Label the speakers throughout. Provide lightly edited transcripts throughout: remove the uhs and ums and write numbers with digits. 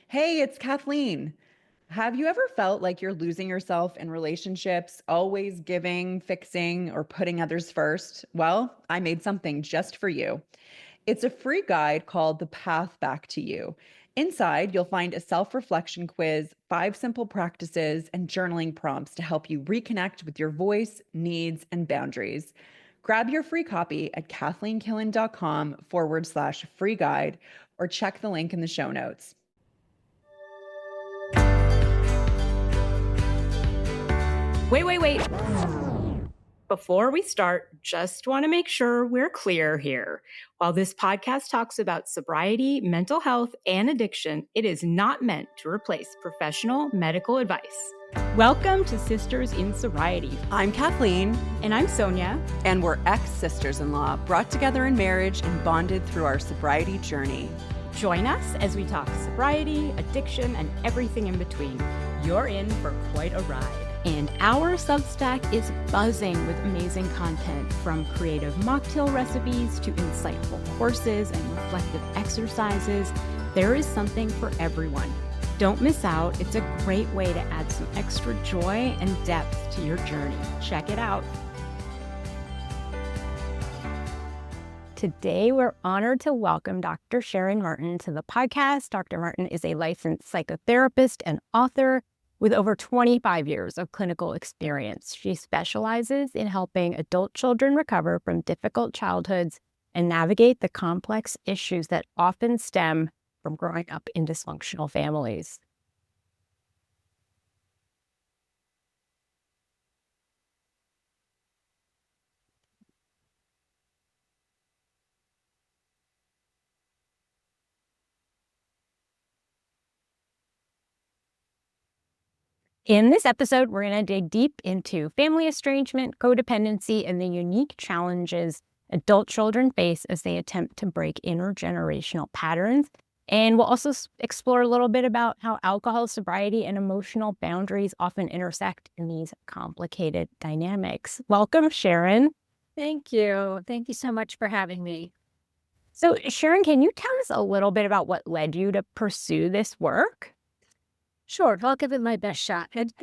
Speaker 1: Hey, it's Kathleen. Have you ever felt like you're losing yourself in relationships, always giving, fixing, or putting others first? Well, I made something just for you. It's a free guide called The Path Back to You. Inside, you'll find a self reflection quiz, 5 simple practices, and journaling prompts to help you reconnect with your voice, needs, and boundaries. Grab your free copy at kathleenkillen.com/free guide or check the link in the show notes.
Speaker 2: Wait. Before we start, just want to make sure we're clear here. While this podcast talks about sobriety, mental health, and addiction, it is not meant to replace professional medical advice. Welcome to Sisters in Sobriety.
Speaker 1: I'm Kathleen.
Speaker 2: And I'm Sonia.
Speaker 1: And we're ex-sisters-in-law, brought together in marriage and bonded through our sobriety journey.
Speaker 2: Join us as we talk sobriety, addiction, and everything in between. You're in for quite a ride. And our Substack is buzzing with amazing content, from creative mocktail recipes to insightful courses and reflective exercises. There is something for everyone. Don't miss out. It's a great way to add some extra joy and depth to your journey. Check it out. Today, we're honored to welcome Dr. Sharon Martin to the podcast. Dr. Martin is a licensed psychotherapist and author with over 25 years of clinical experience. She specializes in helping adult children recover from difficult childhoods and navigate the complex issues that often stem from growing up in dysfunctional families. In this episode, we're going to dig deep into family estrangement, codependency, and the unique challenges adult children face as they attempt to break intergenerational patterns. And we'll also explore a little bit about how alcohol, sobriety, and emotional boundaries often intersect in these complicated dynamics. Welcome, Sharon.
Speaker 3: Thank you. Thank you so much for having me.
Speaker 2: So, Sharon, can you tell us a little bit about what led you to pursue this work?
Speaker 3: Sure, I'll give it my best shot. It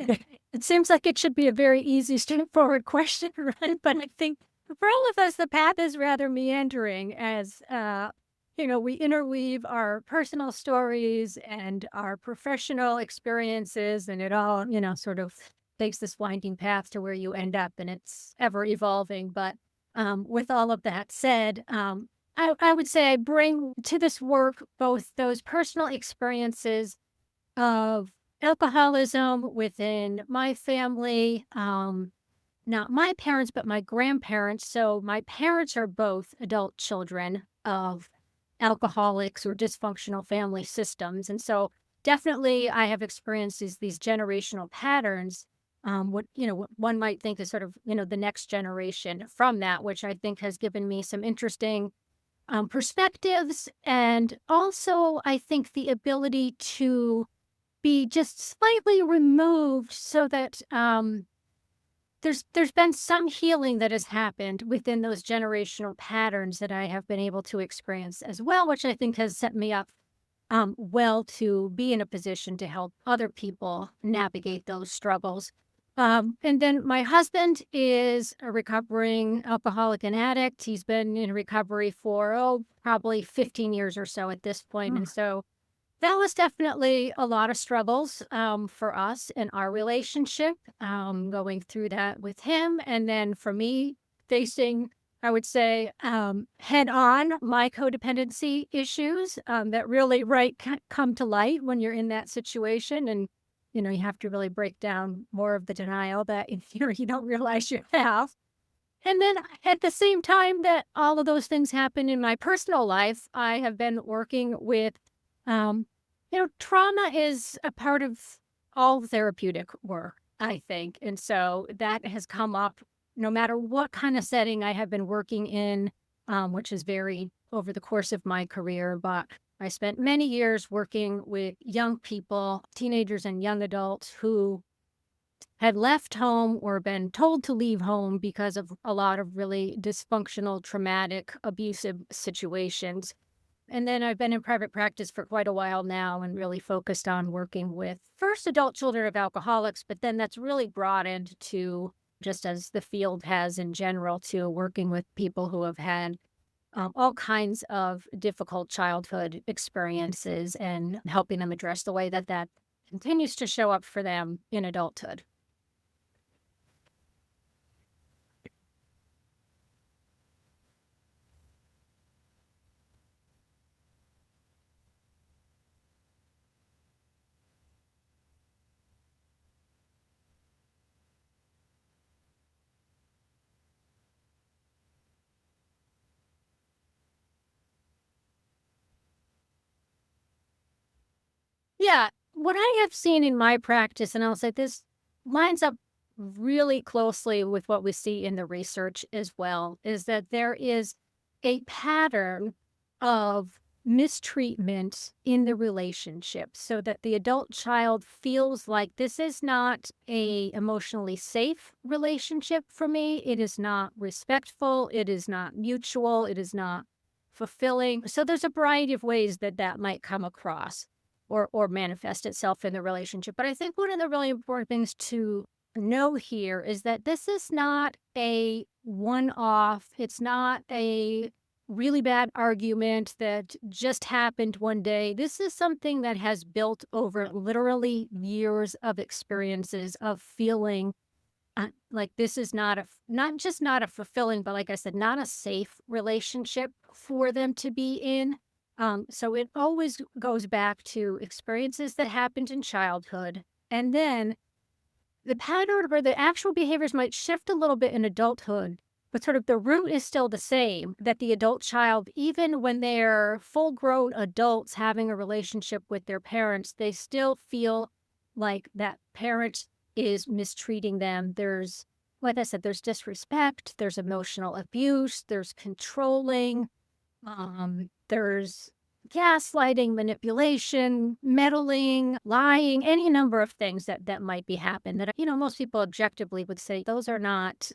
Speaker 3: seems like it should be a very easy, straightforward question, right? But I think for all of us, the path is rather meandering as, we interweave our personal stories and our professional experiences, and it all, sort of takes this winding path to where you end up, and it's ever evolving. But with all of that said, I would say I bring to this work both those personal experiences of alcoholism within my family, not my parents, but my grandparents. So my parents are both adult children of alcoholics or dysfunctional family systems. And so definitely I have experienced these generational patterns. What one might think is sort of, the next generation from that, which I think has given me some interesting perspectives. And also, I think the ability to be just slightly removed so that there's been some healing that has happened within those generational patterns that I have been able to experience as well, which I think has set me up well to be in a position to help other people navigate those struggles. And then my husband is a recovering alcoholic and addict. He's been in recovery for, probably 15 years or so at this point. And so that was definitely a lot of struggles for us in our relationship, going through that with him. And then for me, facing, I would say, head on my codependency issues that really come to light when you're in that situation. And, you have to really break down more of the denial that you don't realize you have. And then at the same time that all of those things happen in my personal life, I have been working with trauma is a part of all therapeutic work, I think. And so that has come up no matter what kind of setting I have been working in, which has varied over the course of my career. But I spent many years working with young people, teenagers and young adults who had left home or been told to leave home because of a lot of really dysfunctional, traumatic, abusive situations. And then I've been in private practice for quite a while now and really focused on working with first adult children of alcoholics, but then that's really broadened to, just as the field has in general, to working with people who have had all kinds of difficult childhood experiences and helping them address the way that that continues to show up for them in adulthood. Yeah, what I have seen in my practice, and I'll say this lines up really closely with what we see in the research as well, is that there is a pattern of mistreatment in the relationship so that the adult child feels like this is not a emotionally safe relationship for me. It is not respectful. It is not mutual. It is not fulfilling. So there's a variety of ways that that might come across or manifest itself in the relationship. But I think one of the really important things to know here is that this is not a one-off. It's not a really bad argument that just happened one day. This is something that has built over literally years of experiences of feeling like this is not just not a fulfilling, but like I said, not a safe relationship for them to be in. So it always goes back to experiences that happened in childhood. And then the pattern or the actual behaviors might shift a little bit in adulthood, but sort of the root is still the same, that the adult child, even when they're full-grown adults having a relationship with their parents, they still feel like that parent is mistreating them. There's, like I said, there's disrespect, there's emotional abuse, there's controlling, there's gaslighting, manipulation, meddling, lying, any number of things that might be happen that, most people objectively would say those are not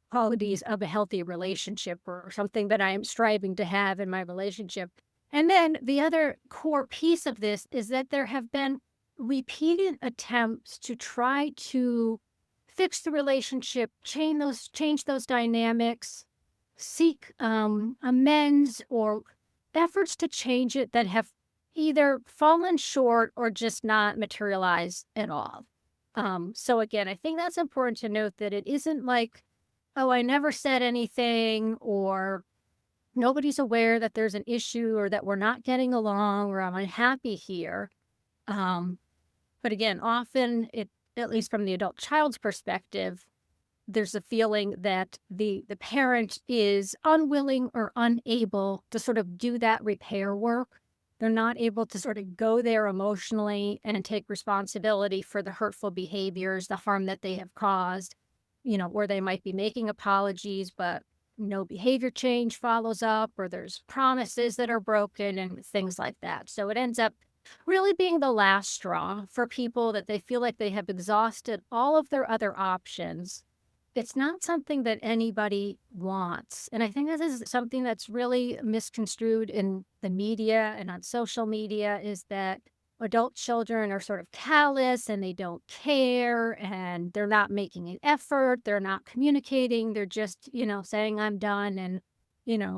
Speaker 3: qualities of a healthy relationship or something that I am striving to have in my relationship. And then the other core piece of this is that there have been repeated attempts to try to fix the relationship, change those dynamics, seek amends or efforts to change it that have either fallen short or just not materialized at all. So again, I think that's important to note that it isn't like, oh, I never said anything, or nobody's aware that there's an issue or that we're not getting along or I'm unhappy here. But again, often at least from the adult child's perspective, there's a feeling that the parent is unwilling or unable to sort of do that repair work. They're not able to sort of go there emotionally and take responsibility for the hurtful behaviors, the harm that they have caused, where they might be making apologies, but no behavior change follows up, or there's promises that are broken and things like that. So it ends up really being the last straw for people that they feel like they have exhausted all of their other options. It's not something that anybody wants. And I think this is something that's really misconstrued in the media and on social media, is that adult children are sort of callous and they don't care and they're not making an effort. They're not communicating. They're just, saying I'm done and,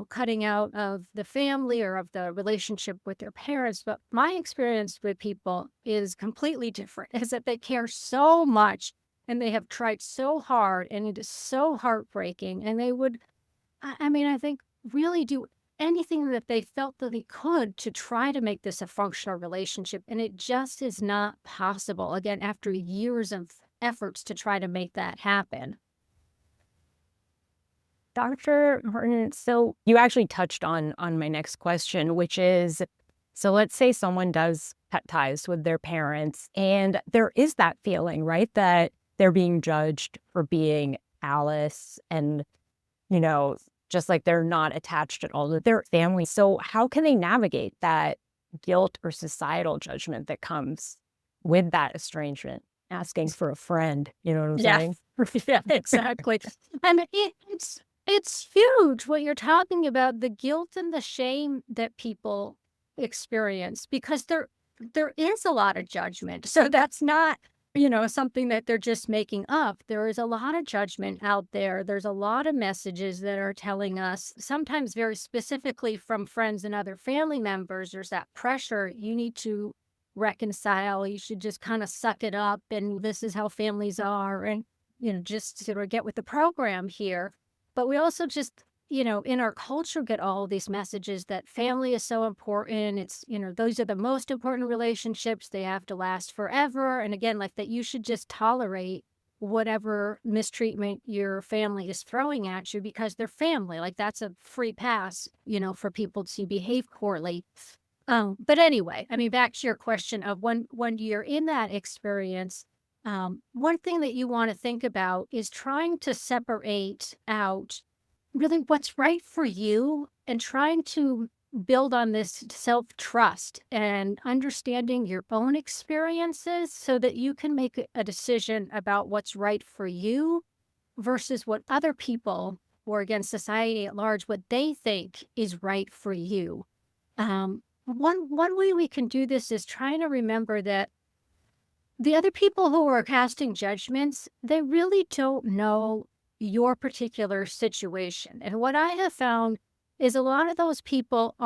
Speaker 3: cutting out of the family or of the relationship with their parents. But my experience with people is completely different, is that they care so much and they have tried so hard, and it is so heartbreaking. And they would, I think, really do anything that they felt that they could to try to make this a functional relationship. And it just is not possible, again, after years of efforts to try to make that happen.
Speaker 2: Dr. Martin, so you actually touched on my next question, which is, so let's say someone does cut ties with their parents, and there is that feeling, right, that they're being judged for being callous and, just like they're not attached at all to their family. So how can they navigate that guilt or societal judgment that comes with that estrangement? Asking for a friend, you know what I'm saying?
Speaker 3: Yeah, exactly. And It's huge what you're talking about, the guilt and the shame that people experience, because there is a lot of judgment. So that's not, something that they're just making up. There is a lot of judgment out there. There's a lot of messages that are telling us, sometimes very specifically from friends and other family members, there's that pressure. You need to reconcile. You should just kind of suck it up. And this is how families are. And, just sort of get with the program here. But we also just, in our culture, get all of these messages that family is so important. It's, those are the most important relationships. They have to last forever. And again, like that you should just tolerate whatever mistreatment your family is throwing at you because they're family. Like that's a free pass, for people to behave poorly. But anyway, I mean, back to your question of when you're in that experience, one thing that you want to think about is trying to separate out really what's right for you and trying to build on this self-trust and understanding your own experiences so that you can make a decision about what's right for you versus what other people or again society at large what they think is right for you. One way we can do this is trying to remember that the other people who are casting judgments, they really don't know your particular situation. And what I have found is a lot of those people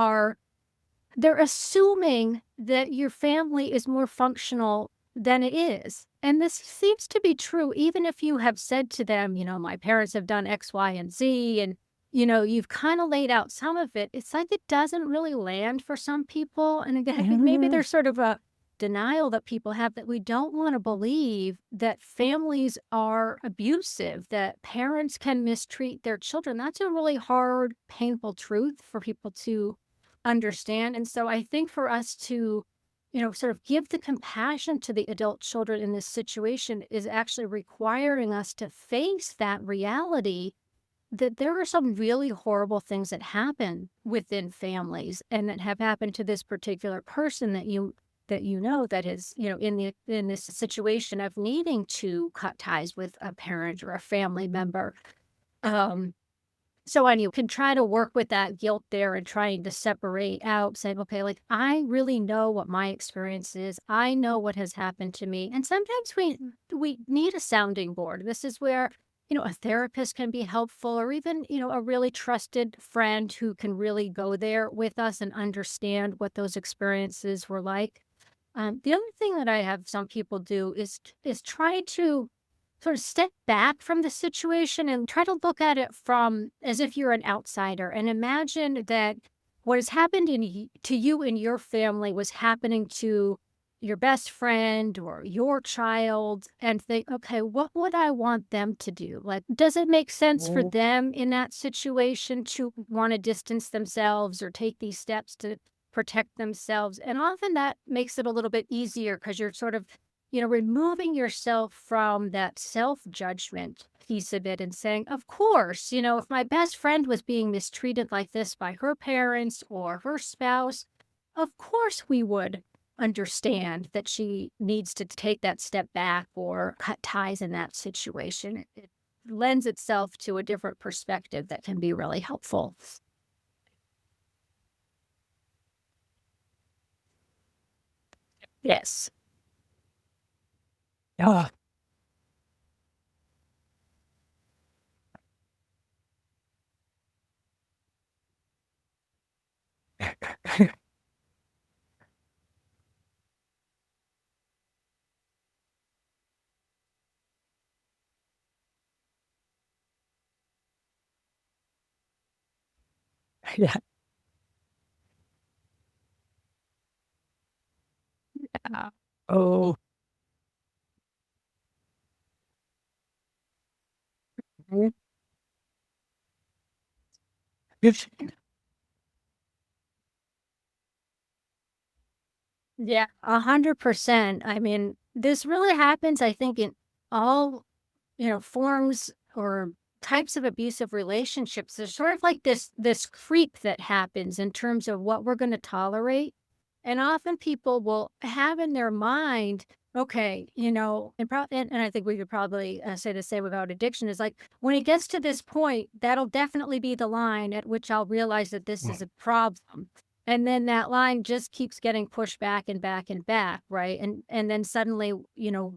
Speaker 3: they're assuming that your family is more functional than it is. And this seems to be true, even if you have said to them, my parents have done X, Y, and Z, and, you've kind of laid out some of it. It's like it doesn't really land for some people. And again, I think maybe there's sort of a denial that people have that we don't want to believe that families are abusive, that parents can mistreat their children. That's a really hard, painful truth for people to understand. And so I think for us to, sort of give the compassion to the adult children in this situation is actually requiring us to face that reality that there are some really horrible things that happen within families and that have happened to this particular person that that is, in this situation of needing to cut ties with a parent or a family member. So and you can try to work with that guilt there and trying to separate out, saying, okay, like I really know what my experience is. I know what has happened to me. And sometimes we need a sounding board. This is where, a therapist can be helpful or even, a really trusted friend who can really go there with us and understand what those experiences were like. The other thing that I have some people do is try to sort of step back from the situation and try to look at it from as if you're an outsider and imagine that what has happened to you and your family was happening to your best friend or your child and think, okay, what would I want them to do? Like, does it make sense for them in that situation to want to distance themselves or take these steps to protect themselves? And often that makes it a little bit easier because you're sort of, removing yourself from that self-judgment piece of it and saying, of course, if my best friend was being mistreated like this by her parents or her spouse, of course we would understand that she needs to take that step back or cut ties in that situation. It lends itself to a different perspective that can be really helpful. Yes.
Speaker 4: Yeah. Yeah. Yeah. Oh. Mhm. It's-
Speaker 3: Yeah, 100%. I mean, this really happens, I think, in all, forms or types of abusive relationships. There's sort of like this creep that happens in terms of what we're going to tolerate. And often people will have in their mind okay, and I think we could probably say the same about addiction is like when it gets to this point, that'll definitely be the line at which I'll realize that this is a problem. And then that line just keeps getting pushed back and back and back, right? And then suddenly,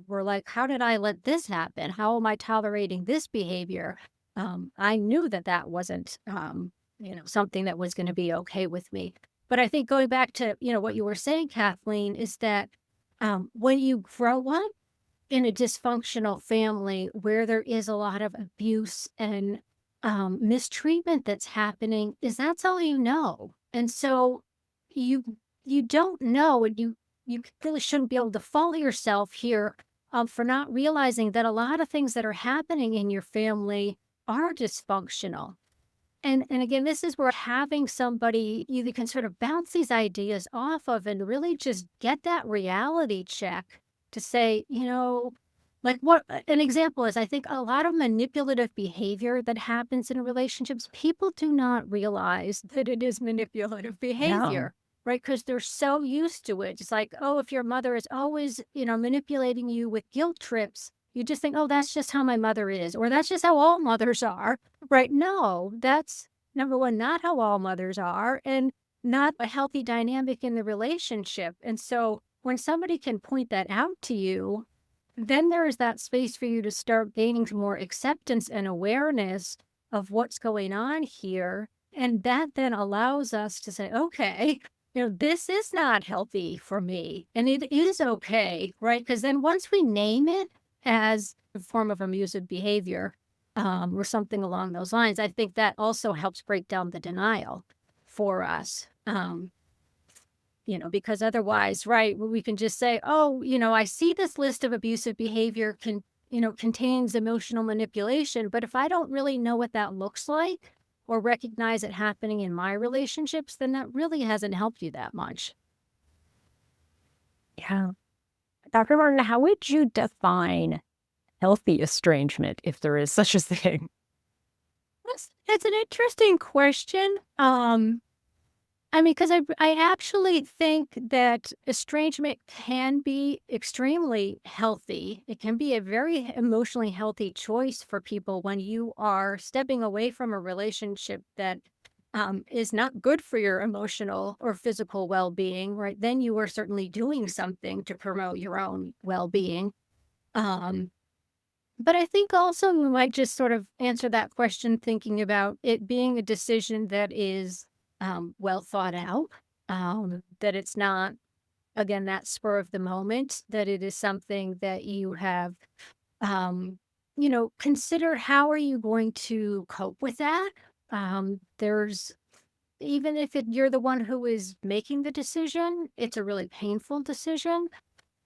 Speaker 3: we're like, how did I let this happen? How am I tolerating this behavior? I knew that that wasn't, something that was going to be okay with me. But I think going back to, what you were saying, Kathleen, is that when you grow up in a dysfunctional family where there is a lot of abuse and mistreatment that's happening, is that's all you know. And so you you don't know, and you really shouldn't be able to fault yourself here for not realizing that a lot of things that are happening in your family are dysfunctional. And again, this is where having somebody you can sort of bounce these ideas off of and really just get that reality check to say, like what an example is, I think a lot of manipulative behavior that happens in relationships, people do not realize that it is manipulative
Speaker 2: No.
Speaker 3: behavior, right? Because they're so used to it. It's like, oh, if your mother is always, manipulating you with guilt trips, you just think, oh, that's just how my mother is, or that's just how all mothers are. Right. No, that's number one, not how all mothers are, and not a healthy dynamic in the relationship. And so when somebody can point that out to you, then there is that space for you to start gaining some more acceptance and awareness of what's going on here. And that then allows us to say, okay, this is not healthy for me. And it is okay, right? Because then once we name it as a form of abusive behavior, or something along those lines, I think that also helps break down the denial for us. Because otherwise, right, we can just say, oh, I see this list of abusive behavior contains emotional manipulation, but if I don't really know what that looks like or recognize it happening in my relationships, then that really hasn't helped you that much.
Speaker 2: Yeah. Dr. Martin, how would you define healthy estrangement if there is such a thing?
Speaker 3: It's an interesting question. I mean, because I actually think that estrangement can be extremely healthy. It can be a very emotionally healthy choice for people when you are stepping away from a relationship that is not good for your emotional or physical well-being, right? Then you are certainly doing something to promote your own well-being. Um, but I think also we might just sort of answer that question thinking about it being a decision that is well thought out, that it's not, again, that spur of the moment, that it is something that you have, consider how are you going to cope with that? There's, even if you're the one who is making the decision, it's a really painful decision.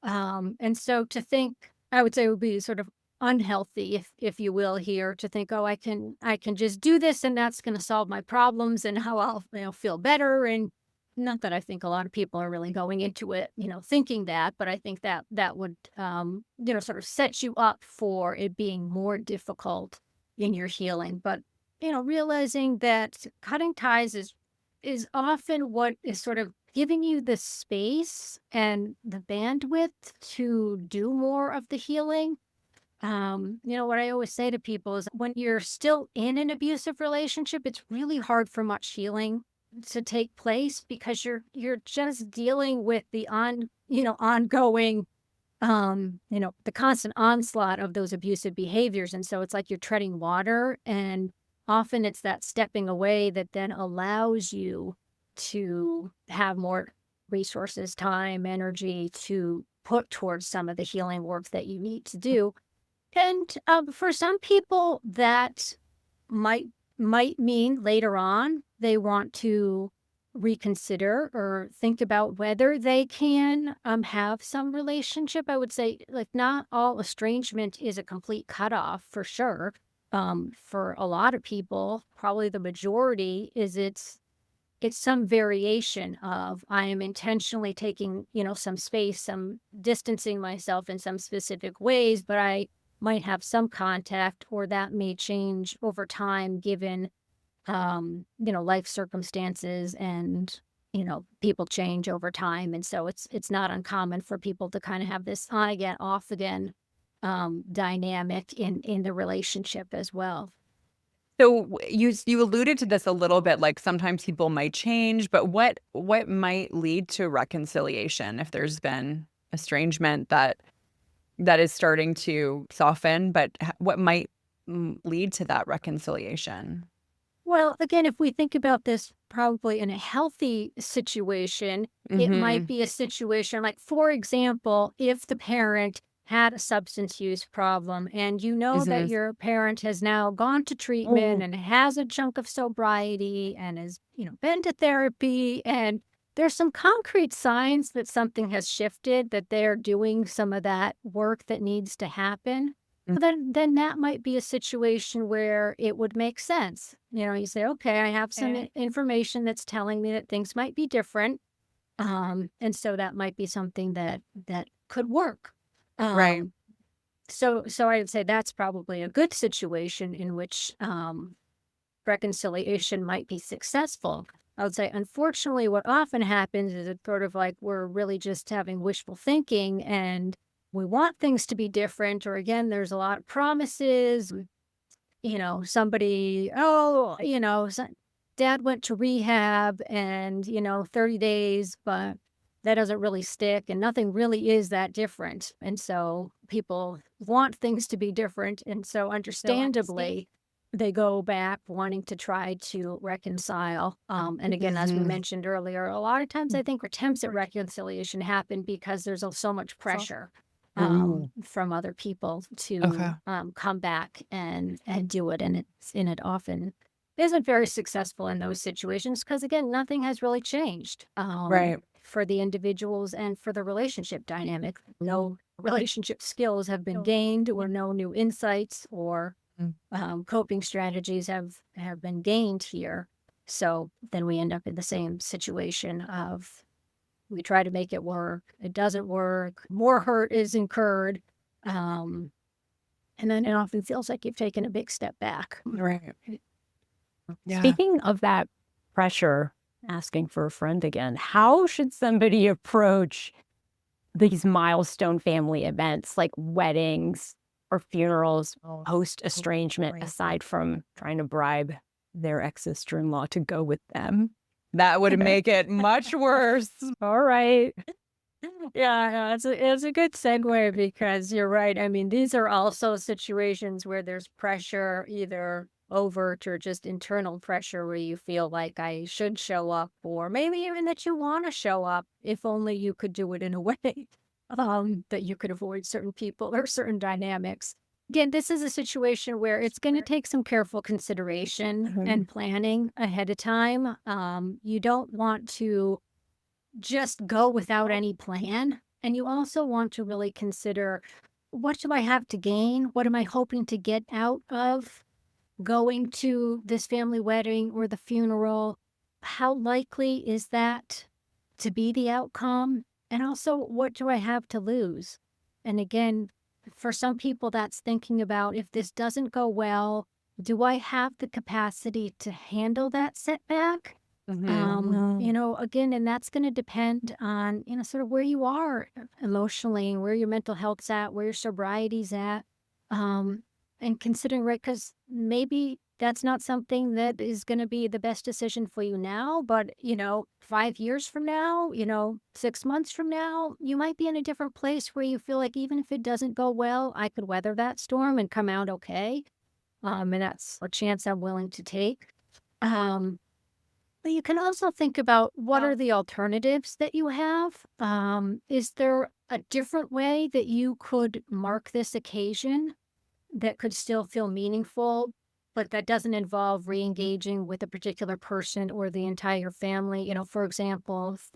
Speaker 3: And so to think, I would say it would be sort of unhealthy, if you will, here to think, oh, I can just do this and that's going to solve my problems and how I'll feel better. And not that I think a lot of people are really going into it, thinking that, but I think that that would, sort of set you up for it being more difficult in your healing. But realizing that cutting ties is often what is sort of giving you the space and the bandwidth to do more of the healing. What I always say to people is when you're still in an abusive relationship, it's really hard for much healing to take place because you're just dealing with the ongoing the constant onslaught of those abusive behaviors. And so it's like you're treading water, and often it's that stepping away that then allows you to have more resources, time, energy to put towards some of the healing work that you need to do. And for some people, that might mean later on they want to reconsider or think about whether they can have some relationship. I would say, like, not all estrangement is a complete cutoff for sure. For a lot of people, probably the majority is it's some variation of I am intentionally taking, some space, some distancing myself in some specific ways, but I might have some contact, or that may change over time given, life circumstances and, people change over time. And so it's not uncommon for people to kind of have this on again, off again dynamic in the relationship as well.
Speaker 1: So you alluded to this a little bit, like sometimes people might change, but what might lead to reconciliation if there's been estrangement that is starting to soften, but what might lead to that reconciliation?
Speaker 3: Well, again, if we think about this probably in a healthy situation, it might
Speaker 1: Mm-hmm.
Speaker 3: be a situation like, for example, if the parent had a substance use problem and you know that
Speaker 1: Mm-hmm.
Speaker 3: your parent has now gone to treatment and has a chunk of sobriety and has, been to therapy, and there's some concrete signs that something has shifted, that they're doing some of that work that needs to happen. Well, then that might be a situation where it would make sense. You say, okay, I have some information that's telling me that things might be different. And so that might be something that could work.
Speaker 1: Right.
Speaker 3: So I would say that's probably a good situation in which reconciliation might be successful. I would say, unfortunately, what often happens is it's sort of like we're really just having wishful thinking and we want things to be different. Or again, there's a lot of promises. Somebody, dad went to rehab and, 30 days, but that doesn't really stick and nothing really is that different. And so people want things to be different. And so understandably, they go back wanting to try to reconcile. And again, as we
Speaker 1: Mhm.
Speaker 3: mentioned earlier, a lot of times I think attempts at reconciliation happen because there's so much pressure from other people
Speaker 1: Okay.
Speaker 3: to come back and do it. And it often isn't very successful in those situations because, again, nothing has really changed
Speaker 1: Right.
Speaker 3: for the individuals and for the relationship dynamic. No relationship skills have been gained, or no new insights or coping strategies have been gained here. So then we end up in the same situation of we try to make it work, it doesn't work, more hurt is incurred, and then it often feels like you've taken a big step back.
Speaker 1: Right. Yeah.
Speaker 2: Speaking of that pressure, asking for a friend again, how should somebody approach these milestone family events like weddings or funerals post estrangement, aside from trying to bribe their ex-sister-in-law to go with them?
Speaker 1: That would make it much worse.
Speaker 2: All right.
Speaker 3: Yeah, it's a good segue because you're right. I mean, these are also situations where there's pressure, either overt or just internal pressure, where you feel like I should show up, or maybe even that you want to show up, if only you could do it in a way that you could avoid certain people or certain dynamics. Again, this is a situation where it's going to take some careful consideration and planning ahead of time. You don't want to just go without any plan. And you also want to really consider, what do I have to gain? What am I hoping to get out of going to this family wedding or the funeral? How likely is that to be the outcome? And also, what do I have to lose? And again, for some people, that's thinking about, if this doesn't go well, do I have the capacity to handle that setback? Again, and that's going to depend on, sort of where you are emotionally, where your mental health's at, where your sobriety's at. And considering, right, because maybe that's not something that is going to be the best decision for you now, but, 5 years from now, 6 months from now, you might be in a different place where you feel like, even if it doesn't go well, I could weather that storm and come out okay. And that's a chance I'm willing to take. But you can also think about, what are the alternatives that you have? Is there a different way that you could mark this occasion that could still feel meaningful, but that doesn't involve re-engaging with a particular person or the entire family? For example, if,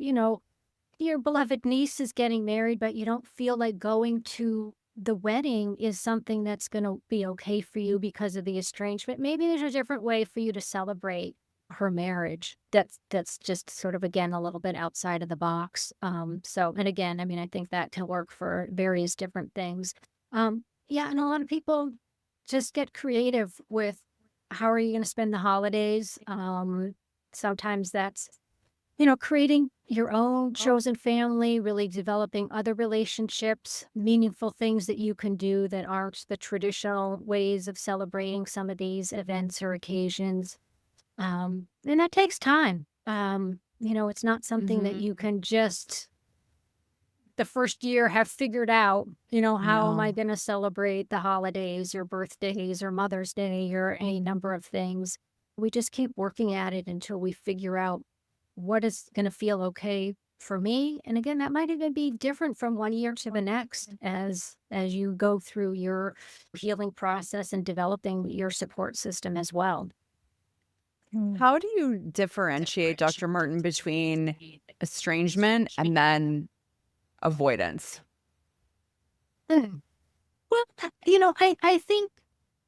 Speaker 3: your beloved niece is getting married, but you don't feel like going to the wedding is something that's going to be okay for you because of the estrangement. Maybe there's a different way for you to celebrate her marriage that's just sort of, again, a little bit outside of the box. And again, I mean, I think that can work for various different things. Yeah, and a lot of people just get creative with, how are you going to spend the holidays? Sometimes that's creating your own chosen family, really developing other relationships, meaningful things that you can do that aren't the traditional ways of celebrating some of these events or occasions. And that takes time. It's not something that you can just the first year have figured out, how am I
Speaker 1: No.
Speaker 3: going to celebrate the holidays or birthdays or Mother's Day or any number of things. We just keep working at it until we figure out what is going to feel okay for me. And again, that might even be different from one year to the next as you go through your healing process and developing your support system as well.
Speaker 1: How do you differentiate, Dr. Martin, between estrangement and then avoidance?
Speaker 3: Mm. Well, I think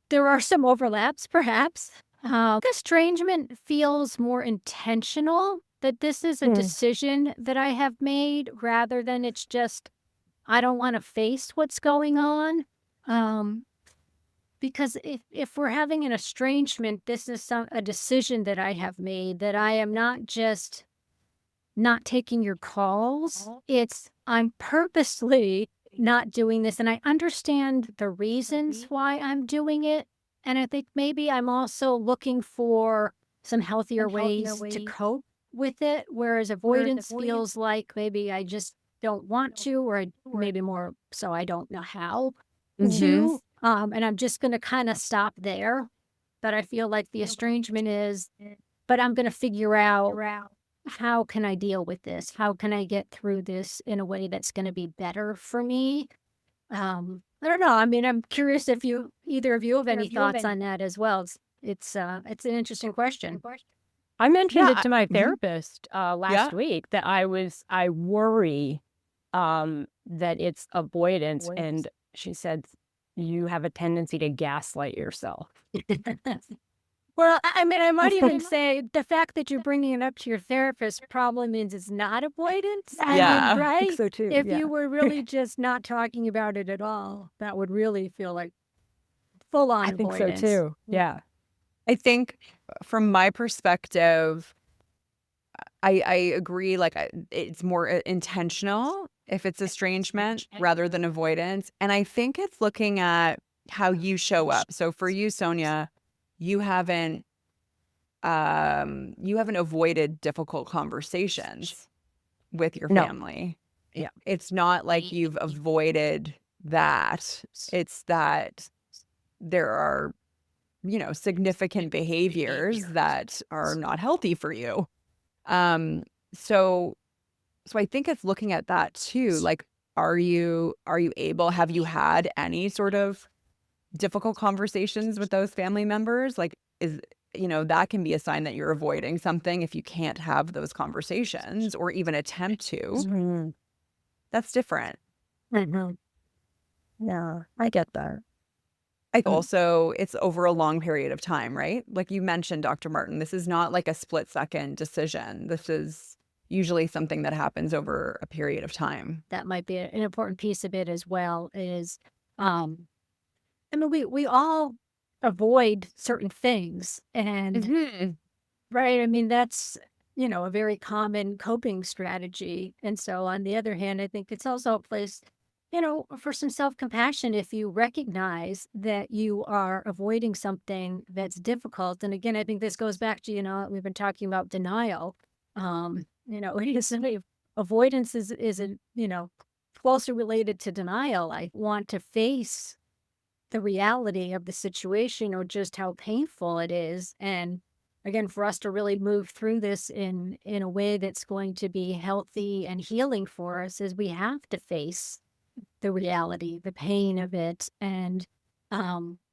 Speaker 3: there are some overlaps, perhaps. Estrangement feels more intentional, that this is a decision that I have made rather than it's just, I don't want to face what's going on. Because if we're having an estrangement, this is a decision that I have made, that I am not just not taking your calls. It's I'm purposely not doing this. And I understand the reasons why I'm doing it. And I think maybe I'm also looking for some healthier ways to cope with it. Whereas avoidance feels like maybe I just don't want to, or maybe more so I don't know how to. And I'm just going to kind of stop there. But I feel like the estrangement is, but I'm going to figure out how can I deal with this? How can I get through this in a way that's going to be better for me? I don't know. I mean, I'm curious if either of you have any thoughts on that as well. It's an interesting question.
Speaker 2: I mentioned
Speaker 1: Yeah,
Speaker 2: it to my therapist last
Speaker 1: Yeah.
Speaker 2: week that I worry that it's avoidance. And she said, you have a tendency to gaslight yourself.
Speaker 3: Well, I mean, I might even say the fact that you're bringing it up to your therapist probably means it's not avoidance. I mean,
Speaker 1: Yeah.
Speaker 2: I
Speaker 3: right?
Speaker 2: think so too.
Speaker 3: If
Speaker 2: yeah.
Speaker 3: you were really just not talking about it at all, that would really feel like full-on
Speaker 2: I think so
Speaker 3: avoidance.
Speaker 2: too. Yeah.
Speaker 1: I think from my perspective, I agree. Like it's more intentional if it's estrangement rather than avoidance. And I think it's looking at how you show up. So for you, Sonia, you haven't avoided difficult conversations with your
Speaker 2: No.
Speaker 1: family.
Speaker 2: Yeah.
Speaker 1: It's not like you've avoided that. It's that there are, significant behaviors that are not healthy for you. So I think it's looking at that too. Like, have you had any sort of difficult conversations with those family members? Like, that can be a sign that you're avoiding something if you can't have those conversations or even attempt to. That's different.
Speaker 2: Yeah, I get that.
Speaker 1: Like also, it's over a long period of time, right? Like you mentioned, Dr. Martin, this is not like a split-second decision. This is usually something that happens over a period of time.
Speaker 3: That might be an important piece of it as well is, I mean, we all avoid certain things and, right, I mean, that's, a very common coping strategy. And so on the other hand, I think it's also a place, for some self-compassion if you recognize that you are avoiding something that's difficult. And again, I think this goes back to, we've been talking about denial. Avoidance is closely related to denial. I want to face the reality of the situation or just how painful it is. And again, for us to really move through this in a way that's going to be healthy and healing for us is we have to face the reality, the pain of it. And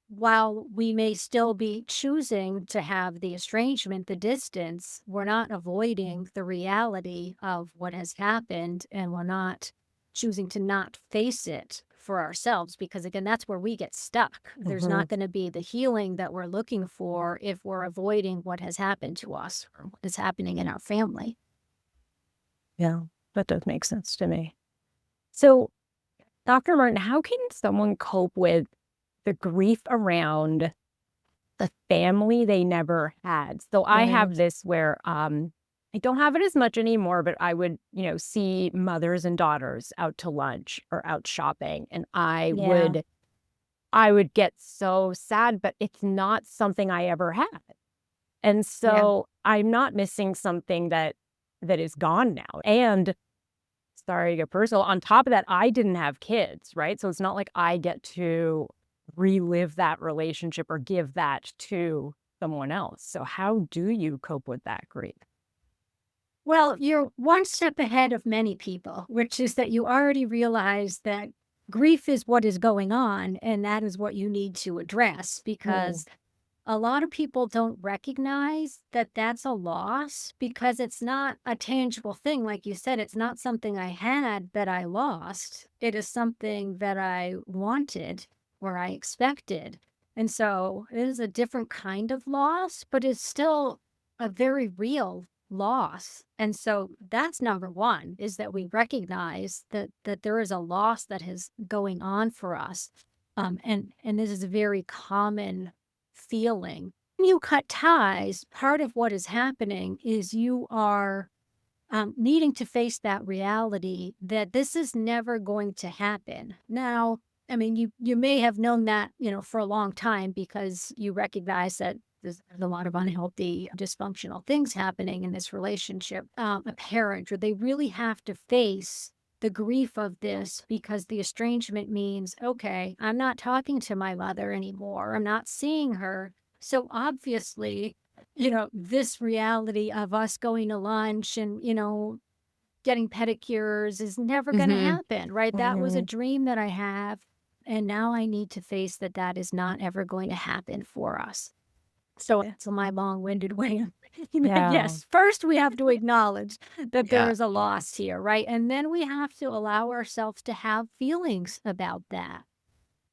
Speaker 3: while we may still be choosing to have the estrangement, the distance, we're not avoiding the reality of what has happened, and we're not choosing to not face it for ourselves, because again, that's where we get stuck. There's not going to be the healing that we're looking for if we're avoiding what has happened to us or what is happening in our family.
Speaker 2: Yeah, that does make sense to me. So, Dr. Martin, how can someone cope with the grief around the family they never had? So I have this where I don't have it as much anymore, but I would, see mothers and daughters out to lunch or out shopping, and
Speaker 3: Yeah.
Speaker 2: I would get so sad, but it's not something I ever had. And
Speaker 1: Yeah.
Speaker 2: so I'm not missing something that is gone now. And sorry to get personal, on top of that, I didn't have kids, right? So it's not like I get to relive that relationship or give that to someone else. So how do you cope with that grief?
Speaker 3: Well, you're one step ahead of many people, which is that you already realize that grief is what is going on, and that is what you need to address because a lot of people don't recognize that that's a loss because it's not a tangible thing. Like you said, it's not something I had that I lost. It is something that I wanted or I expected. And so it is a different kind of loss, but it's still a very real loss. And so that's number one is that we recognize that there is a loss that is going on for us. And this is a very common feeling. When you cut ties, part of what is happening is you are needing to face that reality that this is never going to happen. Now, I mean, you may have known that, for a long time because you recognize that there's a lot of unhealthy, dysfunctional things happening in this relationship. A parent, or they really have to face the grief of this because the estrangement means, okay, I'm not talking to my mother anymore. I'm not seeing her. So obviously, this reality of us going to lunch and, getting pedicures is never going to
Speaker 1: Hmm.
Speaker 3: happen, right? That was a dream that I have. And now I need to face that that is not ever going to happen for us. So it's my long-winded way of saying that,
Speaker 2: Yeah.
Speaker 3: yes, first we have to acknowledge that there
Speaker 1: Yeah.
Speaker 3: is a loss here, right? And then we have to allow ourselves to have feelings about that.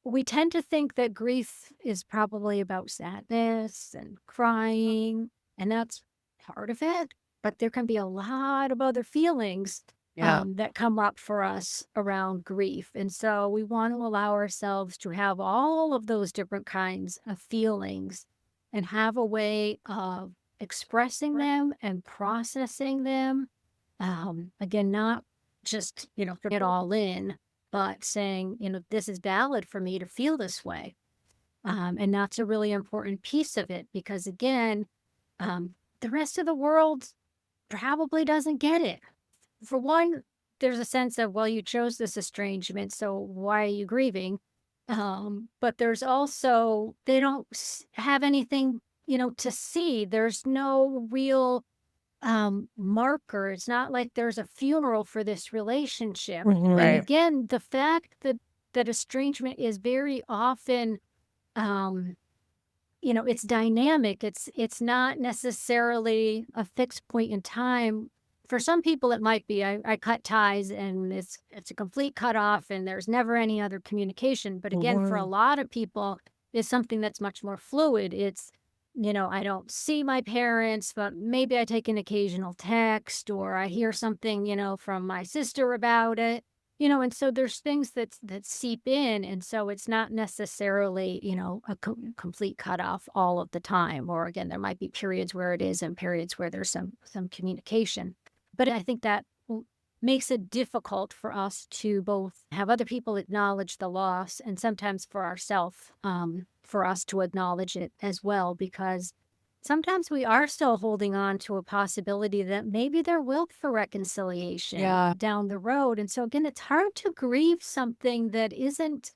Speaker 3: We tend to think that grief is probably about sadness and crying, and that's part of it. But there can be a lot of other feelings
Speaker 1: Yeah.
Speaker 3: that come up for us around grief. And so we want to allow ourselves to have all of those different kinds of feelings and have a way of expressing them and processing them. Again, not just, put it all in, but saying, this is valid for me to feel this way. And that's a really important piece of it because, again, the rest of the world probably doesn't get it. For one, there's a sense of, well, you chose this estrangement, so why are you grieving? But there's also, they don't have anything, to see. There's no real marker. It's not like there's a funeral for this relationship. And
Speaker 1: Right.
Speaker 3: again, the fact that estrangement is very often um it's dynamic. It's not necessarily a fixed point in time. For some people it might be I cut ties and it's a complete cutoff and there's never any other communication. But again, for a lot of people, it's something that's much more fluid. It's I don't see my parents, but maybe I take an occasional text or I hear something, from my sister about it. And so there's things that seep in, and so it's not necessarily, a complete cutoff all of the time. Or again, there might be periods where it is and periods where there's some communication. But I think that makes it difficult for us to both have other people acknowledge the loss and sometimes for ourselves, for us to acknowledge it as well, because sometimes we are still holding on to a possibility that maybe there will be for reconciliation
Speaker 1: Yeah.
Speaker 3: down the road. And so again, it's hard to grieve something that isn't,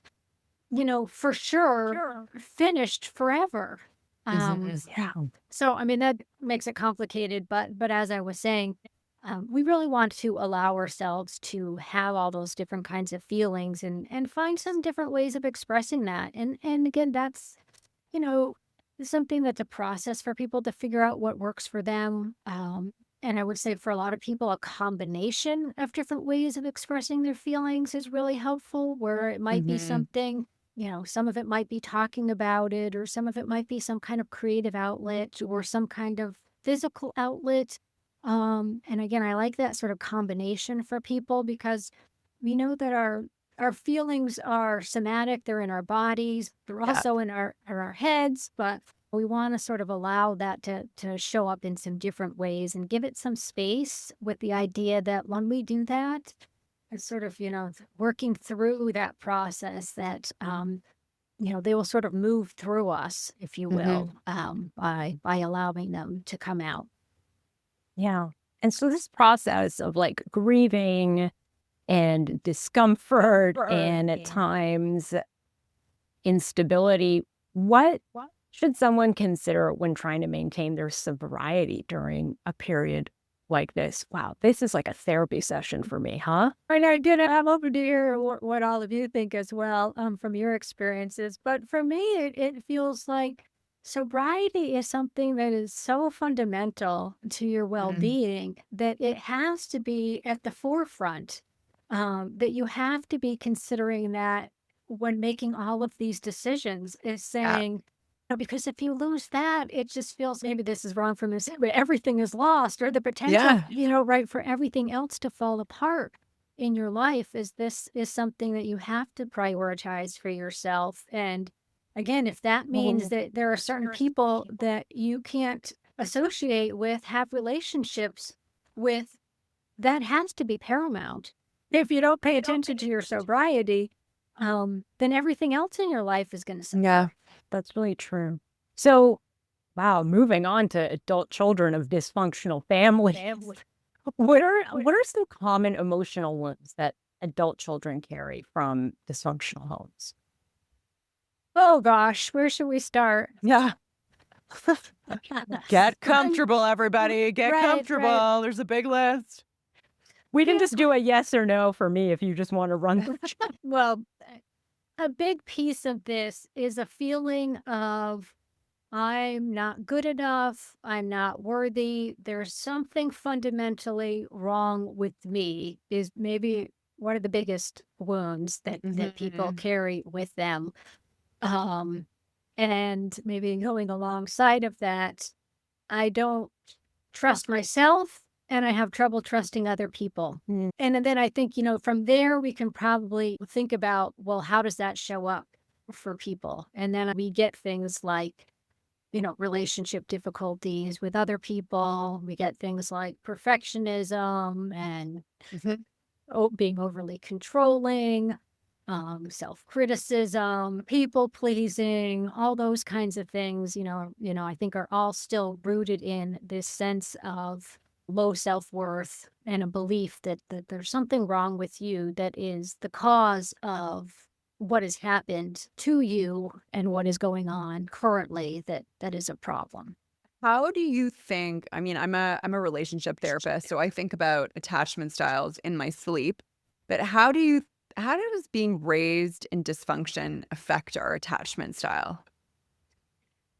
Speaker 3: for sure finished forever.
Speaker 1: Mhm.
Speaker 2: Yeah.
Speaker 3: So I mean that makes it complicated, but as I was saying, we really want to allow ourselves to have all those different kinds of feelings and find some different ways of expressing that. And again, that's you know, something that's a process for people to figure out what works for them. And I would say for a lot of people, a combination of different ways of expressing their feelings is really helpful, where it might be
Speaker 1: Mhm.
Speaker 3: something, some of it might be talking about it, or some of it might be some kind of creative outlet or some kind of physical outlet. And again, I like that sort of combination for people because we know that our feelings are somatic, they're in our bodies, they're
Speaker 1: Yeah.
Speaker 3: also in our heads, but We want to sort of allow that to show up in some different ways and give it some space with the idea that when we do that, it's sort of, working through that process that, they will sort of move through us, if you will, by allowing them to come out.
Speaker 2: Yeah. And so this process of like grieving and discomfort and at times instability, what should someone consider when trying to maintain their sobriety during a period like this? Wow, this is like a therapy session for me, huh?
Speaker 3: And I did have open to hear what all of you think as well, from your experiences. But for me, it feels like sobriety is something that is so fundamental to your well-being that it has to be at the forefront. That you have to be considering that when making all of these decisions is saying, because if you lose that, it just feels maybe this is wrong for me, but everything is lost, or the potential, right, for everything else to fall apart in your life is something that you have to prioritize for yourself. And again, if that means that there are certain people that you can't associate with, have relationships with, that has to be paramount. If you don't pay attention to your sobriety, then everything else in your life is going to suffer.
Speaker 1: Yeah.
Speaker 2: That's really true. So, wow, moving on to adult children of dysfunctional families. What are some common emotional wounds that adult children carry from dysfunctional homes?
Speaker 3: Oh gosh, where should we start?
Speaker 1: Yeah. Get comfortable, everybody. Get
Speaker 3: Right,
Speaker 1: comfortable.
Speaker 3: right.
Speaker 1: There's a big list.
Speaker 2: We can just do a yes or no for me if you just want to run through.
Speaker 3: Well, a big piece of this is a feeling of I'm not good enough, I'm not worthy, there's something fundamentally wrong with me, is maybe one of the biggest wounds that people carry with them. And maybe going alongside of that, I don't trust myself and I have trouble trusting other people. And then I think, from there we can probably think about, well, how does that show up for people? And then we get things like, relationship difficulties with other people. We get things like perfectionism and being overly controlling, self-criticism, people pleasing, all those kinds of things, I think are all still rooted in this sense of low self-worth and a belief that there's something wrong with you that is the cause of what has happened to you and what is going on currently that is a problem.
Speaker 1: How do you think, I mean, I'm a relationship therapist, so I think about attachment styles in my sleep, but how does being raised in dysfunction affect our attachment style?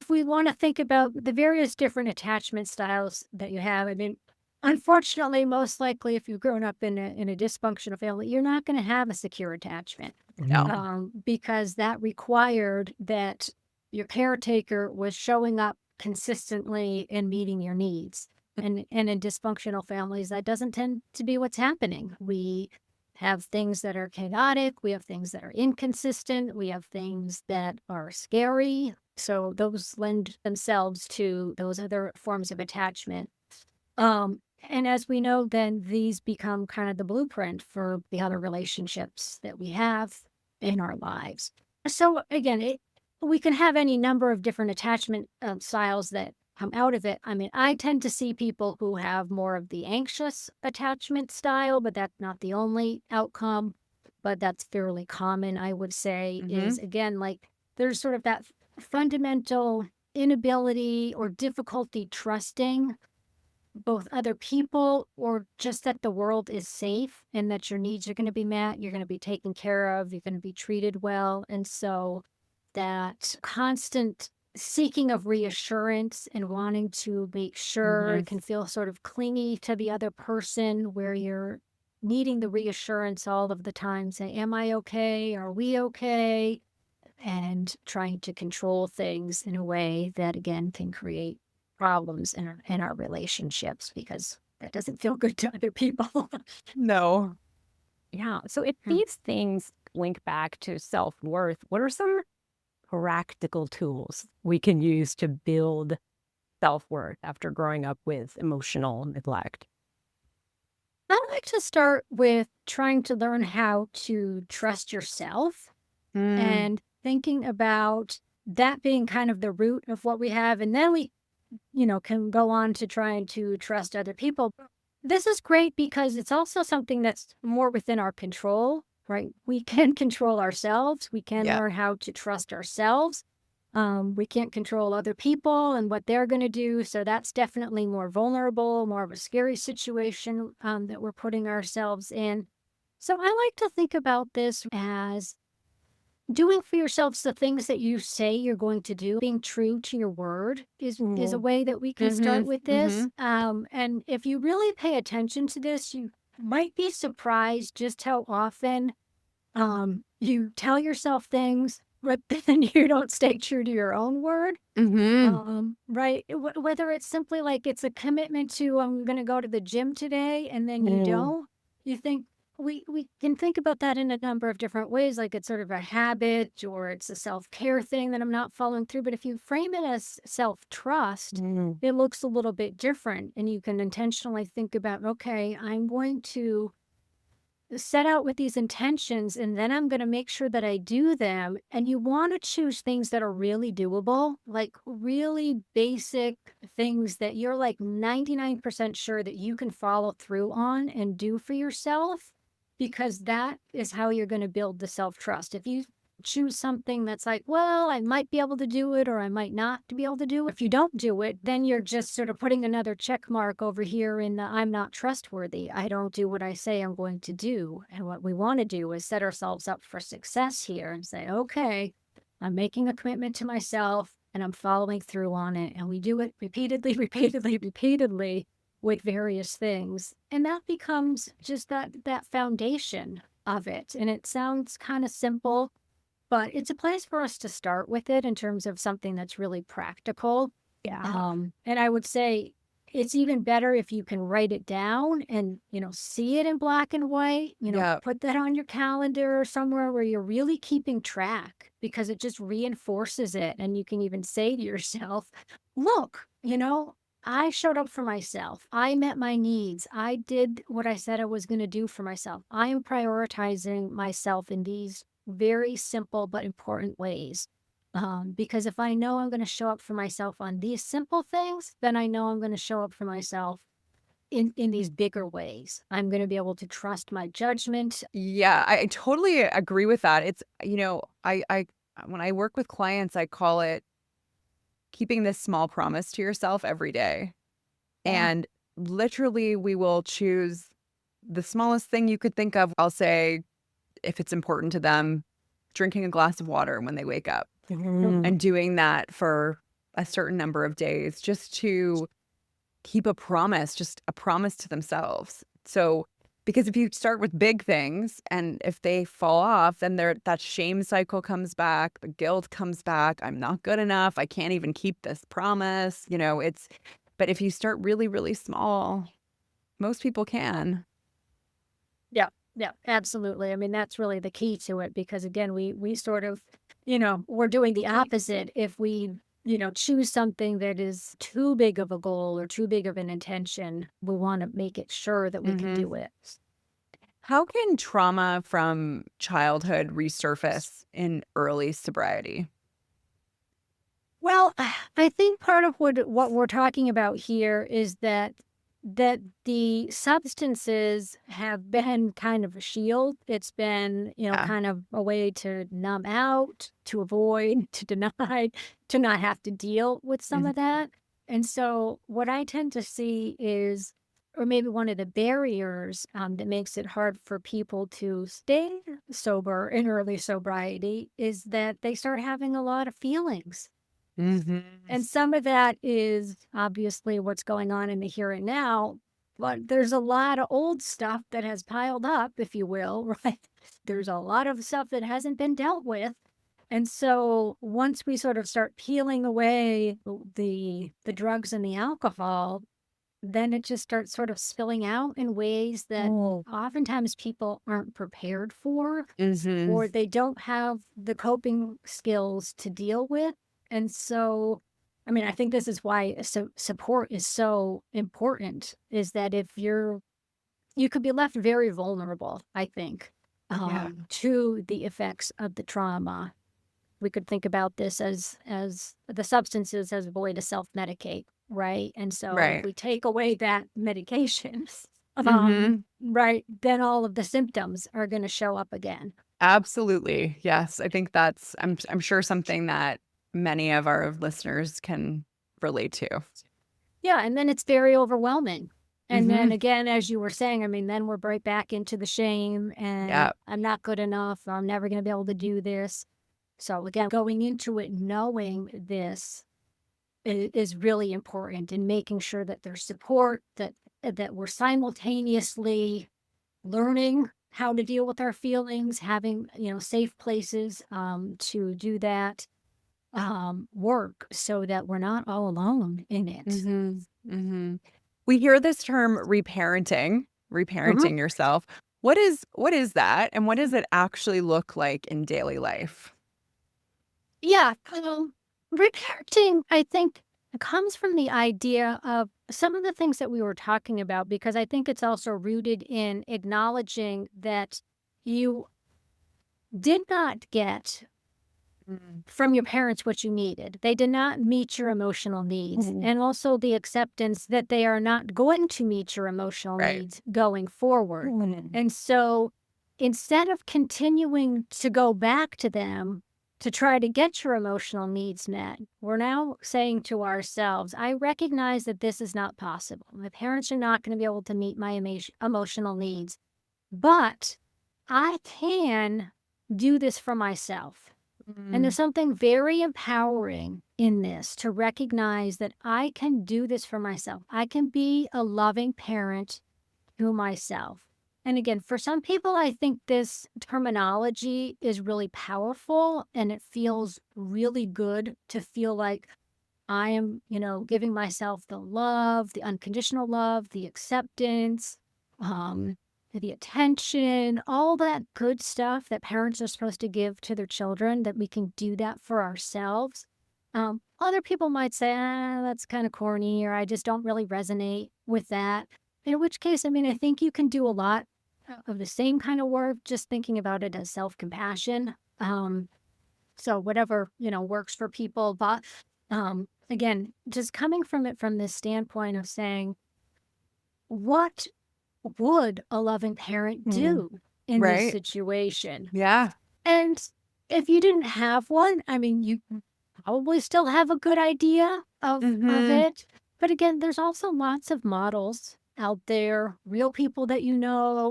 Speaker 3: If we want to think about the various different attachment styles that you have, I mean, unfortunately, most likely, if you've grown up in a dysfunctional family, you're not going to have a secure attachment.
Speaker 1: No.
Speaker 3: Because that required that your caretaker was showing up consistently and meeting your needs. And in dysfunctional families, that doesn't tend to be what's happening. We have things that are chaotic. We have things that are inconsistent. We have things that are scary. So those lend themselves to those other forms of attachment. And as we know, then these become kind of the blueprint for the other relationships that we have in our lives. So again, we can have any number of different attachment styles that come out of it. I mean, I tend to see people who have more of the anxious attachment style, but that's not the only outcome. But that's fairly common, I would say, is again, like there's sort of that fundamental inability or difficulty trusting both other people or just that the world is safe and that your needs are going to be met, you're going to be taken care of, you're going to be treated well. And so that constant seeking of reassurance and wanting to make sure it can feel sort of clingy to the other person where you're needing the reassurance all of the time, say, am I okay? Are we okay? And trying to control things in a way that, again, can create problems in our relationships because that doesn't feel good to other people.
Speaker 1: No.
Speaker 2: Yeah. So if these things link back to self-worth, what are some practical tools we can use to build self-worth after growing up with emotional neglect?
Speaker 3: I like to start with trying to learn how to trust yourself
Speaker 1: Mm,
Speaker 3: and thinking about that being kind of the root of what we have. And then we, can go on to trying to trust other people. This is great because it's also something that's more within our control, right? We can control ourselves. We can
Speaker 1: yeah.
Speaker 3: learn how to trust ourselves. We can't control other people and what they're going to do. So that's definitely more vulnerable, more of a scary situation that we're putting ourselves in. So I like to think about this as doing for yourselves the things that you say you're going to do, being true to your word is a
Speaker 2: Mhm.
Speaker 3: way that we can
Speaker 1: Mm-hmm.
Speaker 3: start with
Speaker 1: Mm-hmm.
Speaker 3: this. And if you really pay attention to this, you might be surprised just how often you tell yourself things, but then you don't stay true to your own word.
Speaker 1: Mm-hmm.
Speaker 3: Right. Whether it's simply like it's a commitment to I'm going to go to the gym today, and then you
Speaker 2: Mm.
Speaker 3: don't. You think we can think about that in a number of different ways, like it's sort of a habit or it's a self-care thing that I'm not following through. But if you frame it as self-trust,
Speaker 2: Mm.
Speaker 3: it looks a little bit different, and you can intentionally think about, okay, I'm going to set out with these intentions, and then I'm going to make sure that I do them. And you want to choose things that are really doable, like really basic things that you're like 99% sure that you can follow through on and do for yourself, because that is how you're going to build the self trust. If you choose something that's like, well, I might be able to do it or I might not be able to do it. If you don't do it, then you're just sort of putting another check mark over here in the I'm not trustworthy. I don't do what I say I'm going to do. And what we want to do is set ourselves up for success here and say, okay, I'm making a commitment to myself and I'm following through on it. And we do it repeatedly, repeatedly, repeatedly with various things. And that becomes just that foundation of it. And it sounds kind of simple, but it's a place for us to start with it in terms of something that's really practical.
Speaker 2: Yeah.
Speaker 3: And I would say it's even better if you can write it down and, see it in black and white,
Speaker 1: Yeah.
Speaker 3: put that on your calendar or somewhere where you're really keeping track, because it just reinforces it. And you can even say to yourself, look, I showed up for myself. I met my needs. I did what I said I was going to do for myself. I am prioritizing myself in these very simple but important ways. Because if I know I'm going to show up for myself on these simple things, then I know I'm going to show up for myself in these bigger ways. I'm going to be able to trust my judgment.
Speaker 1: Yeah, I totally agree with that. It's, I when I work with clients, I call it keeping this small promise to yourself every day.
Speaker 3: Yeah.
Speaker 1: And literally, we will choose the smallest thing you could think of. I'll say, if it's important to them, drinking a glass of water when they wake up
Speaker 2: Mhm.
Speaker 1: and doing that for a certain number of days just to keep a promise, just a promise to themselves. So, because if you start with big things and if they fall off, then that shame cycle comes back, the guilt comes back. I'm not good enough. I can't even keep this promise. But if you start really, really small, most people can.
Speaker 3: Yeah. Yeah, absolutely. I mean, that's really the key to it, because again, we sort of, we're doing the opposite if we, choose something that is too big of a goal or too big of an intention. We want to make it sure that we can
Speaker 1: Hmm.
Speaker 3: do it.
Speaker 1: How can trauma from childhood resurface in early sobriety?
Speaker 3: Well, I think part of what we're talking about here is that the substances have been kind of a shield. It's been,
Speaker 1: Yeah.
Speaker 3: kind of a way to numb out, to avoid, to deny, to not have to deal with some
Speaker 1: Mhm.
Speaker 3: of that. And so what I tend to see is, or maybe one of the barriers that makes it hard for people to stay sober in early sobriety, is that they start having a lot of feelings.
Speaker 1: Mhm.
Speaker 3: And some of that is obviously what's going on in the here and now, but there's a lot of old stuff that has piled up, if you will, right? There's a lot of stuff that hasn't been dealt with. And so once we sort of start peeling away the drugs and the alcohol, then it just starts sort of spilling out in ways that
Speaker 4: Oh.
Speaker 3: oftentimes people aren't prepared for,
Speaker 1: Mm-hmm.
Speaker 3: or they don't have the coping skills to deal with. And so, I mean, I think this is why support is so important, is that if you could be left very vulnerable, I think,
Speaker 1: Yeah.
Speaker 3: to the effects of the trauma. We could think about this as the substances as a way to self-medicate, right? And so if
Speaker 1: Right.
Speaker 3: we take away that medication,
Speaker 1: Mm-hmm.
Speaker 3: right, then all of the symptoms are going to show up again.
Speaker 1: Absolutely. Yes. I think that's I'm sure something that many of our listeners can relate to.
Speaker 3: Yeah, and then it's very overwhelming. And then
Speaker 1: Mm-hmm.
Speaker 3: again, as you were saying, I mean, then we're right back into the shame and
Speaker 1: Yeah.
Speaker 3: I'm not good enough, or I'm never going to be able to do this. So again, going into it knowing this is really important, and making sure that there's support, that we're simultaneously learning how to deal with our feelings, having, safe places to do that work, so that we're not all alone in it.
Speaker 1: Mm-hmm. Mm-hmm. We hear this term
Speaker 3: Mhm.
Speaker 1: reparenting yourself. What is that, and what does it actually look like in daily life?
Speaker 3: Yeah, reparenting, I think, comes from the idea of some of the things that we were talking about, because I think it's also rooted in acknowledging that you did not get
Speaker 1: Mm.
Speaker 3: from your parents what you needed. They did not meet your emotional needs.
Speaker 4: Mhm.
Speaker 3: And also the acceptance that they are not going to meet your emotional
Speaker 1: Right.
Speaker 3: needs going forward.
Speaker 4: Mhm.
Speaker 3: And so instead of continuing to go back to them to try to get your emotional needs met, we're now saying to ourselves, I recognize that this is not possible. My parents are not going to be able to meet my emotional needs, but I can do this for myself. And
Speaker 1: Mm.
Speaker 3: there's something very empowering in this, to recognize that I can do this for myself. I can be a loving parent to myself. And again, for some people, I think this terminology is really powerful, and it feels really good to feel like I am, giving myself the love, the unconditional love, the acceptance, um, the attention, all that good stuff that parents are supposed to give to their children, that we can do that for ourselves. Other people might say, that's kind of corny, or I just don't really resonate with that. In which case, I mean, I think you can do a lot of the same kind of work, just thinking about it as self-compassion. So whatever, works for people. But again, just coming from it from this standpoint of saying, what would a loving parent
Speaker 4: Mhm.
Speaker 3: do in this
Speaker 1: Right.
Speaker 3: situation?
Speaker 1: Yeah.
Speaker 3: And if you didn't have one, I mean, you probably still have a good idea of
Speaker 1: Mm-hmm.
Speaker 3: it. But again, there's also lots of models out there, real people that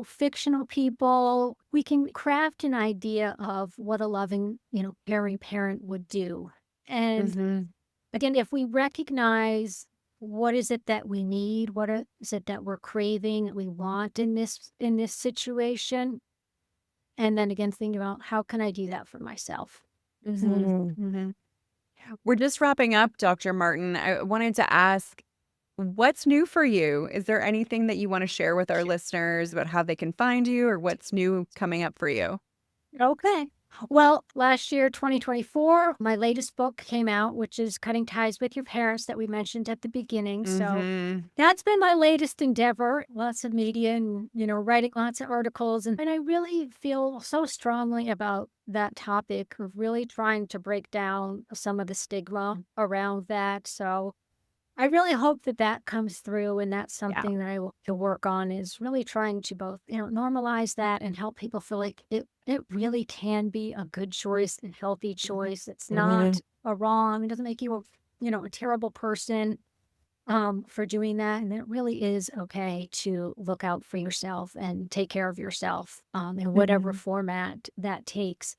Speaker 3: fictional people. We can craft an idea of what a loving, caring parent would do. And
Speaker 1: Mm-hmm.
Speaker 3: again, if we recognize what is it that we need, what is it that we're craving, that we want in this situation, and then again think about, how can I do that for myself?
Speaker 1: Mm-hmm.
Speaker 4: Mhm.
Speaker 1: Mm-hmm. We're just wrapping up, Dr. Martin. I wanted to ask, what's new for you? Is there anything that you want to share with our listeners about how they can find you, or what's new coming up for you?
Speaker 3: Okay. Well, last year, 2024, my latest book came out, which is Cutting Ties with Your Parents, that we mentioned at the beginning. So
Speaker 1: Mm-hmm.
Speaker 3: that's been my latest endeavor. Lots of media and, writing lots of articles. And I really feel so strongly about that topic of really trying to break down some of the stigma around that. So I really hope that that comes through, and that's
Speaker 1: Yeah.
Speaker 3: something that I will to work on, is really trying to both, normalize that and help people feel like it really can be a good choice, a healthy choice. It's not
Speaker 4: Mhm.
Speaker 3: a wrong. It doesn't make you a terrible person for doing that. And it really is okay to look out for yourself and take care of yourself in whatever
Speaker 4: Mhm.
Speaker 3: format that takes.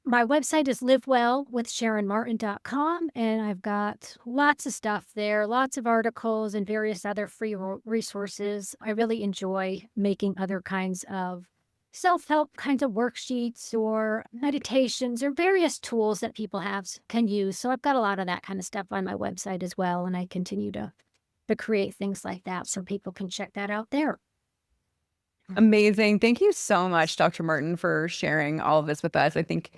Speaker 3: My website is livewellwithsharonmartin.com, and I've got lots of stuff there, lots of articles and various other free resources. I really enjoy making other kinds of self-help kinds of worksheets or meditations or various tools that people can use. So I've got a lot of that kind of stuff on my website as well, and I continue to to create things like that, so people can check that out there.
Speaker 1: Amazing. Thank you so much, Dr. Martin, for sharing all of this with us. I think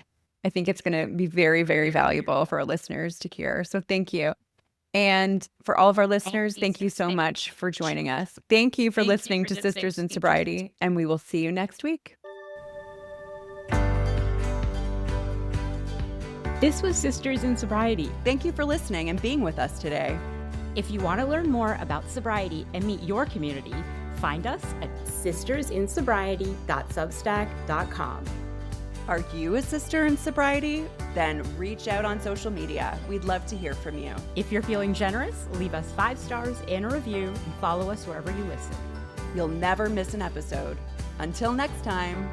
Speaker 1: it's going to be very, very valuable for our listeners to hear. So thank you. And for all of our listeners, thank you so much for joining us. Thank you for listening to Sisters in Sobriety, and we will see you next week.
Speaker 2: This was Sisters in Sobriety.
Speaker 1: Thank you for listening and being with us today.
Speaker 2: If you want to learn more about sobriety and meet your community, find us at sistersinsobriety.substack.com.
Speaker 1: Are you a sister in sobriety? Then reach out on social media. We'd love to hear from you.
Speaker 2: If you're feeling generous, leave us 5 stars and a review and follow us wherever you listen.
Speaker 1: You'll never miss an episode. Until next time.